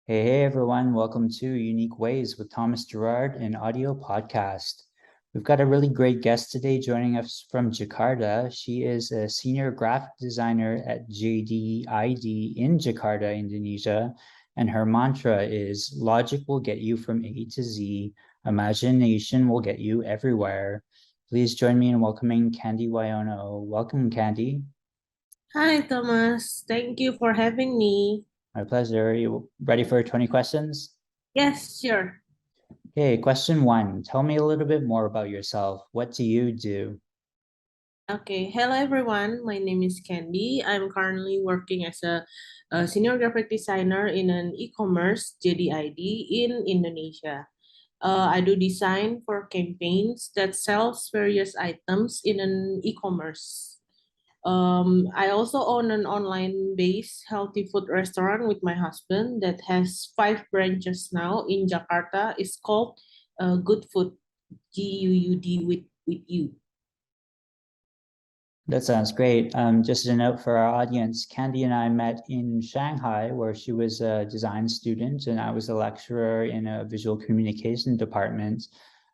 Hey everyone, welcome to Unique Ways with Thomas Gerard, an audio podcast. We've got a really great guest today joining us from Jakarta. She is a senior graphic designer at JD.ID in Jakarta, Indonesia, and her mantra is logic will get you from A to Z, imagination will get you everywhere. Please join me in welcoming Candy Wiyono. Welcome, Candy. Hi, Thomas. Thank you for having me. My pleasure. Are you ready for 20 questions? Yes, sure. Okay, question one. Tell me a little bit more about yourself. What do you do? Okay. Hello, everyone. My name is Candy. I'm currently working as a senior graphic designer in an e-commerce JD.ID in Indonesia. I do design for campaigns that sells various items in an e-commerce. I also own an online-based healthy food restaurant with my husband that has 5 branches now in Jakarta. It's called Good Food, GUUD with you. That sounds great. Just a note for our audience, Candy and I met in Shanghai, where she was a design student and I was a lecturer in a visual communication department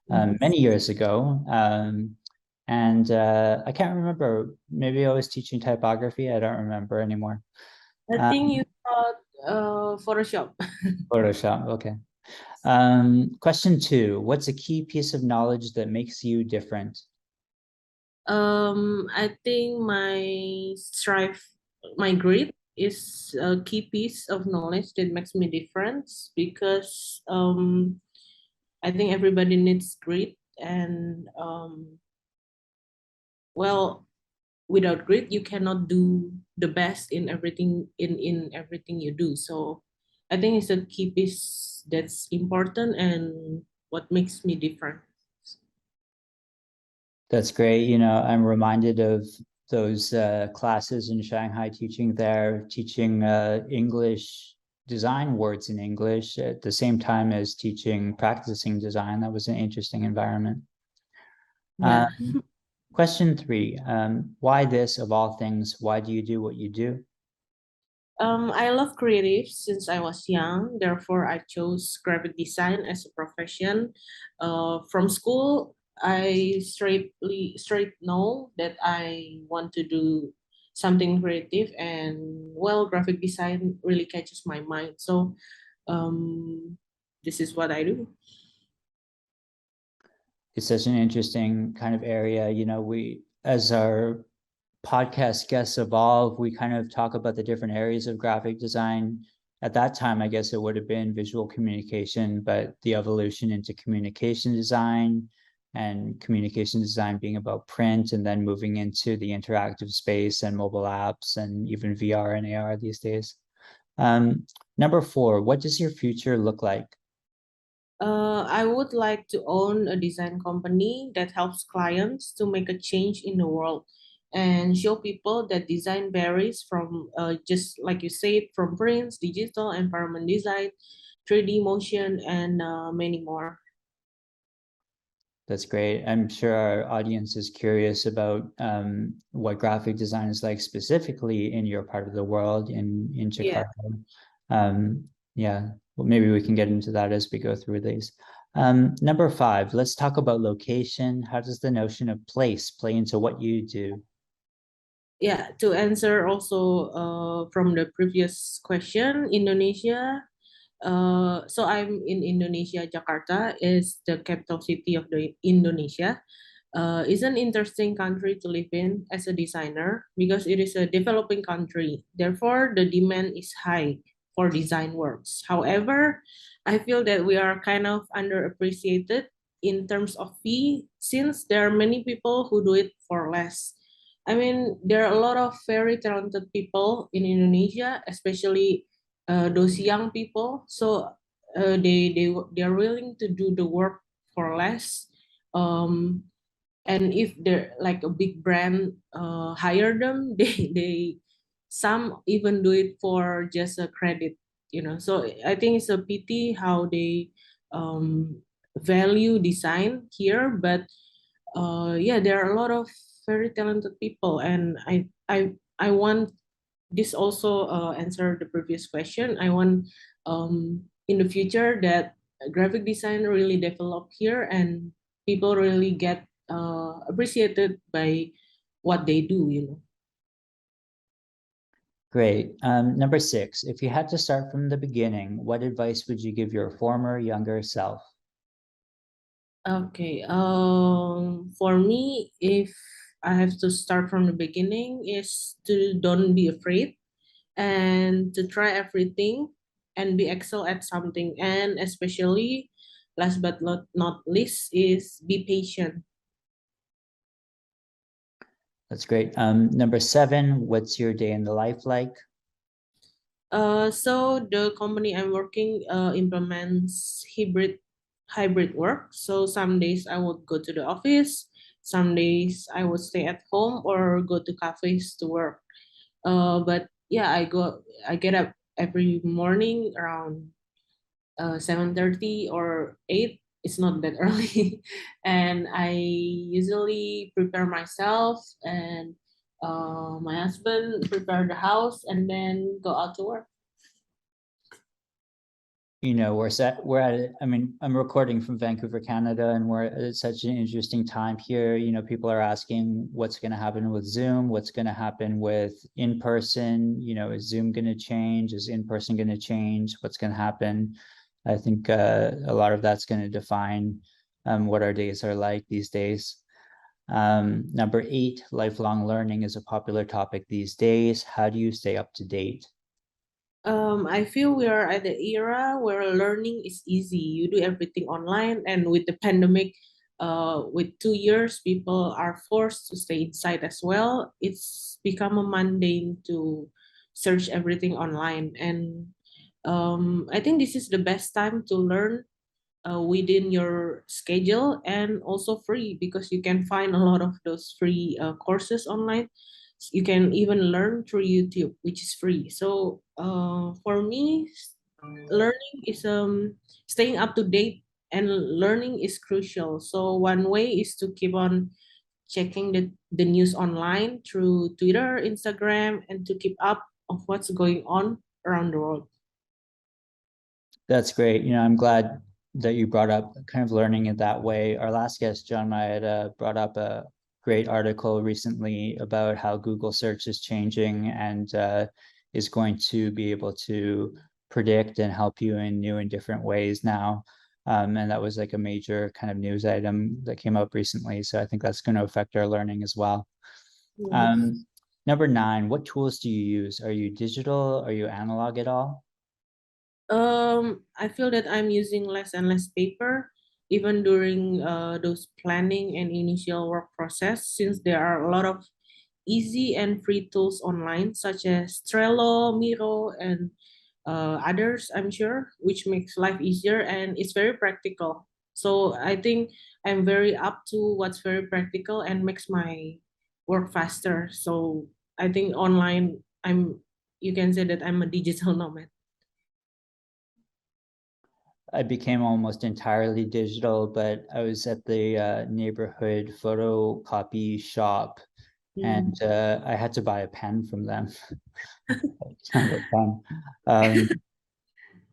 many years ago. I can't remember, maybe I was teaching typography. I don't remember anymore. I Um, think you taught Photoshop. Photoshop, okay. Question two, what's a key piece of knowledge that makes you different? I think my grit is a key piece of knowledge that makes me different because I think everybody needs grit and well, without grit you cannot do the best in everything you do. So I think it's a key piece that's important and what makes me different. That's great. You know, I'm reminded of those classes in Shanghai teaching there, teaching English design words in English at the same time as teaching practicing design. That was an interesting environment. Yeah. Um, question three, why this of all things? Why do you do what you do? I love creative since I was young. Therefore, I chose graphic design as a profession. From school, I straight know that I want to do something creative, and well, graphic design really catches my mind. So, um, this is what I do. It's such an interesting kind of area. You know, as our podcast guests evolve, we kind of talk about the different areas of graphic design. At that time, I guess it would have been visual communication, but the evolution into communication design and communication design being about print and then moving into the interactive space and mobile apps and even VR and AR these days. Number four, what does your future look like? I would like to own a design company that helps clients to make a change in the world and show people that design varies from just like you said, from prints, digital, environment design, 3D motion, and many more. That's great. I'm sure our audience is curious about what graphic design is like specifically in your part of the world in Yeah. Jakarta. Yeah, well, maybe we can get into that as we go through these. Number five, let's talk about location. How does the notion of place play into what you do? Yeah, to answer also from the previous question, Indonesia. So I'm in Indonesia. Jakarta is the capital city of the Indonesia. Is an interesting country to live in as a designer because it is a developing country. Therefore, the demand is high for design works. However, I feel that we are kind of underappreciated in terms of fee since there are many people who do it for less. I mean, there are a lot of very talented people in Indonesia, especially those young people. So they are willing to do the work for less. Um, and if they're like a big brand hire them, they some even do it for just a credit. So I think it's a pity how they um, value design here, but yeah, there are a lot of very talented people, and I want this also answer the previous question. I want in the future that graphic design really develop here and people really get appreciated by what they do, you know. Great. Number 6, if you had to start from the beginning, what advice would you give your former younger self? Okay. For me, if I have to start from the beginning, is to don't be afraid and to try everything and be excel at something. And especially, last but not least, is be patient. That's great. Number 7, what's your day in the life like? So the company I'm working implements hybrid work. So some days I would go to the office, some days I would stay at home or go to cafes to work. But yeah, I get up every morning around 7:30 or 8. It's not that early. And I usually prepare myself and my husband prepare the house and then go out to work. You know, we're at, I mean, I'm recording from Vancouver, Canada, and we're at such an interesting time here. You know, people are asking what's going to happen with Zoom, what's going to happen with in-person, you know, is Zoom going to change? Is in-person going to change? What's going to happen? I think a lot of that's going to define what our days are like these days. Number 8, lifelong learning is a popular topic these days. How do you stay up to date? I feel we are at the era where learning is easy. You do everything online, and with the pandemic, with 2 years, people are forced to stay inside as well. It's become a mundane to search everything online, and I think this is the best time to learn within your schedule and also free because you can find a lot of those free courses online. You can even learn through YouTube, which is free. So for me, learning is staying up to date and learning is crucial. So one way is to keep on checking the news online through Twitter, Instagram, and to keep up of what's going on around the world. That's great. You know, I'm glad that you brought up kind of learning it that way. Our last guest, John Maeda, brought up a great article recently about how Google search is changing and is going to be able to predict and help you in new and different ways now. And that was like a major kind of news item that came up recently. So I think that's going to affect our learning as well. Yes. Um, Number 9, what tools do you use? Are you digital? Are you analog at all? I feel that I'm using less and less paper, even during those planning and initial work process, since there are a lot of easy and free tools online, such as Trello, Miro, and others, I'm sure, which makes life easier and it's very practical. So I think I'm very up to what's very practical and makes my work faster. So I think online, you can say that I'm a digital nomad. I became almost entirely digital, but I was at the neighborhood photocopy shop and Mm. I had to buy a pen from them. It's kind of fun. Um,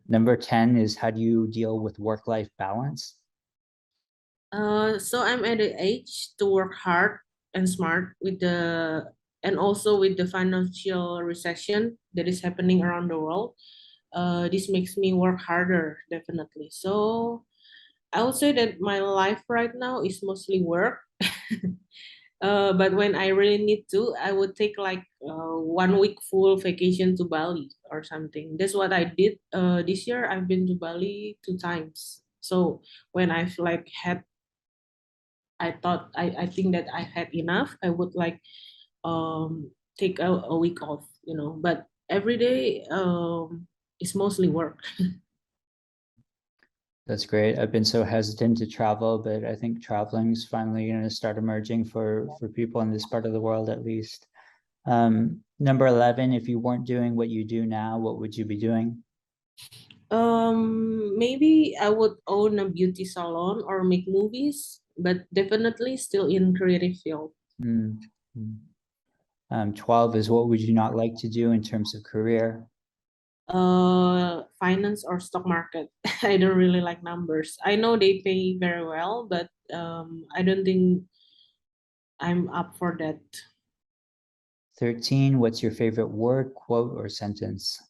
Number 10 is how do you deal with work-life balance? So I'm at the age to work hard and smart and also with the financial recession that is happening around the world. This makes me work harder, definitely. So I would say that my life right now is mostly work. But when I really need to, I would take like 1 week full vacation to Bali or something. That's what I did this year. I've been to Bali 2 times. So when I've like had I thought I think that I had enough. I would like take a week off, you know. But every day is mostly work. That's great. I've been so hesitant to travel, but I think traveling is finally going to start emerging for people in this part of the world at least. Number 11, if you weren't doing what you do now, what would you be doing? Maybe I would own a beauty salon or make movies, but definitely still in creative field. Mm, mm. 12 is what would you not like to do in terms of career? finance or stock market. I don't really like numbers. I know they pay very well, but I don't think I'm up for that. 13, what's your favorite word, quote, or sentence?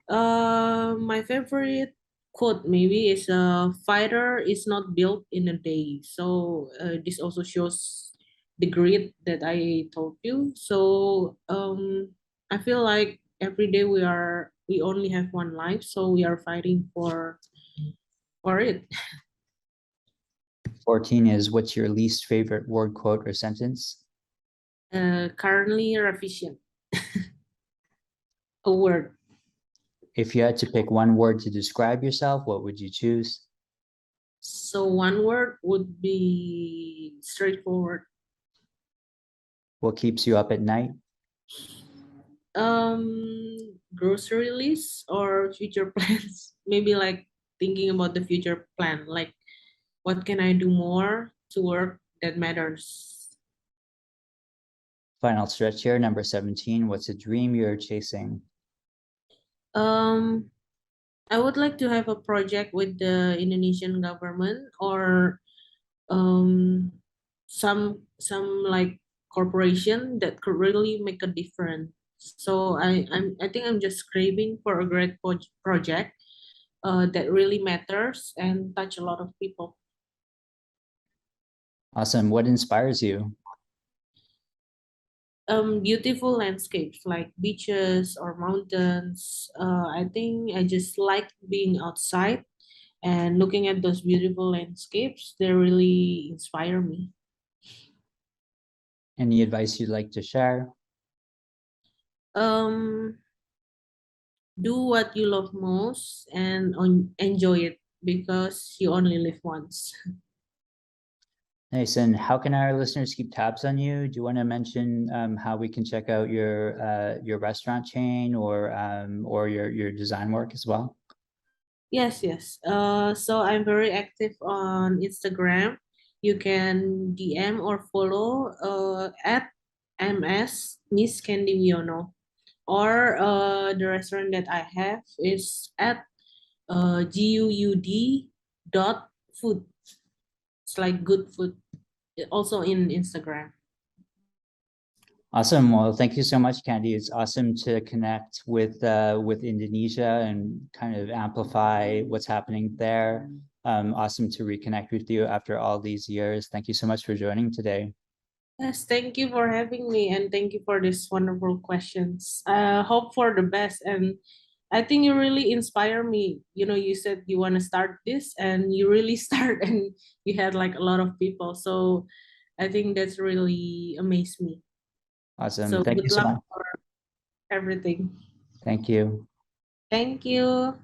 My favorite quote maybe is a fighter is not built in a day. So this also shows the grit that I told you. So I feel like every day we only have one life, so we are fighting for it. 14 is what's your least favorite word, quote, or sentence? Currently revision. A word. If you had to pick one word to describe yourself, what would you choose? So one word would be straightforward. What keeps you up at night? Grocery list or future plans. Maybe like thinking about the future plan, like what can I do more to work that matters. Final stretch here, number 17, what's a dream you're chasing? Um, I would like to have a project with the Indonesian government or um some like corporation that could really make a difference. So I think I'm just craving for a great project that really matters and touch a lot of people. Awesome. What inspires you? Beautiful landscapes like beaches or mountains. I think I just like being outside and looking at those beautiful landscapes. They really inspire me. Any advice you'd like to share? Um, do what you love most and enjoy it because you only live once. Nice. And how can our listeners keep tabs on you? Do you want to mention how we can check out your restaurant chain or your design work as well? Yes, yes. So I'm very active on Instagram. You can DM or follow at MS Miss Candy Wiyono. Or the restaurant that I have is at GUUD.food. It's like good food. Also in Instagram. Awesome. Well, thank you so much, Candy. It's awesome to connect with Indonesia and kind of amplify what's happening there. Awesome to reconnect with you after all these years. Thank you so much for joining today. Yes, thank you for having me and thank you for these wonderful questions. Hope for the best and I think you really inspire me. You know, you said you want to start this and you really start and you had like a lot of people. So I think that's really amazed me. Awesome. So Thank you good so luck much. for everything. Thank you. Thank you.